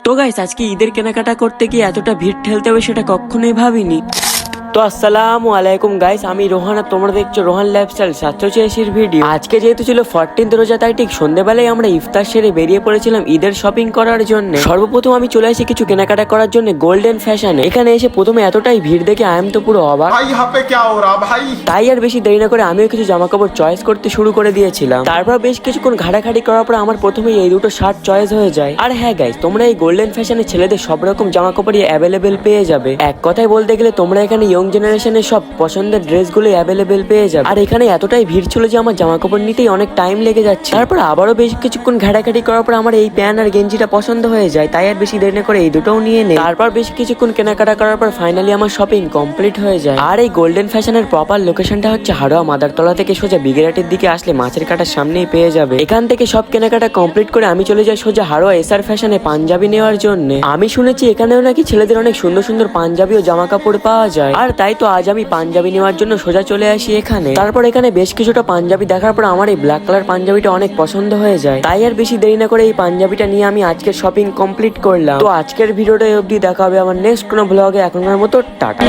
তো গাইস আজকে ঈদের কেনাকাটা করতে গিয়ে এতটা ভিড় ঠেলতে হবে সেটা কখনোই ভাবিনি। তো আসসালামু আলাইকুম গাইস, আমি রোহান আর তোমরা দেখছো রোহান লাইফস্টাইল 786 ভিডিও। আজকে যেহেতু ছিল 14th রোজা, তাই ঠিক সন্ধ্যাবেলায় আমরা ইফতার সেরে বেরিয়ে পড়েছিলাম ঈদের শপিং করার জন্য। সর্বপ্রথম আমি চলে আসি কিছু কেনাকাটা করার জন্য গোল্ডেন ফ্যাশনে। এখানে এসে প্রথমে এতটাই ভিড় দেখে আই এম তো পুরো অবাক। भाई यहाँ पे क्या हो रहा भाई। তাই আর বেশি দেরি না করে আমিও কিছু জামা কাপড় চয়েস করতে শুরু করে দিয়েছিলাম। তারপর বেশ কিছুক্ষণ ঘাটাঘাটি করার পর আমার প্রথমেই এই দুটো শার্ট চয়েস হয়ে যায়। আর হ্যাঁ গাইস, তোমরা এই গোল্ডেন ফ্যাশনে ছেলেদের সব রকম জামা কাপড়ই অ্যাভেলেবেল পেয়ে যাবে। এক কথায় বলতে গেলে তোমরা এখানে ইয়ং জেনারেশনের সব পছন্দের ড্রেসগুলো অ্যাভেলেবেল পেয়ে যাবে। আর এখানে এতটাই ভিড় ছিল যে আমার জামা কাপড় নিতেই অনেক টাইম লেগে যাচ্ছে। তারপর আবারও বেশ কিছুক্ষণ ঘাটাঘাটি করার পর আমার এই প্যান্ট আর গেঞ্জিটা পছন্দ হয়ে যায়, তাই আর বেশি দেরি না করে এই দুটোও নিয়ে নেই। তারপর বেশ কিছুক্ষণ কেনাকাটা করার পর ফাইনালি আমার শপিং কমপ্লিট হয়ে যায়। আর এই গোল্ডেন ফ্যাশনের প্রপার লোকেশনটা হচ্ছে হাড়োয়া মাদারতলা থেকে সোজা বিগেরাটির দিকে আসলে মাছের কাটার সামনেই পেয়ে যাবে। এখান থেকে সব কেনাকাটা কমপ্লিট করে আমি চলে যাই সোজা হাড়োয়া এসআর ফ্যাশনে পাঞ্জাবি নেওয়ার জন্য। আমি শুনেছি এখানেও নাকি ছেলেদের অনেক সুন্দর সুন্দর পাঞ্জাবি ও জামা কাপড় পাওয়া যায়। আর তাই তো আজ আমি পাঞ্জাবি নেওয়ার জন্য সোজা চলে আসি এখানে। তারপর এখানে বেশ কিছুটা পাঞ্জাবি দেখার পর আমার এই ব্ল্যাক কালার পাঞ্জাবিটা অনেক পছন্দ হয়ে যায়। তাই আর বেশি দেরি না করে এই পাঞ্জাবিটা নিয়ে আমি আজকের শপিং কমপ্লিট করলাম। তো আজকের ভিডিওটা অবধি, দেখা হবে আমার নেক্সট কোনো ব্লগে। এখনকার মতো টাটা।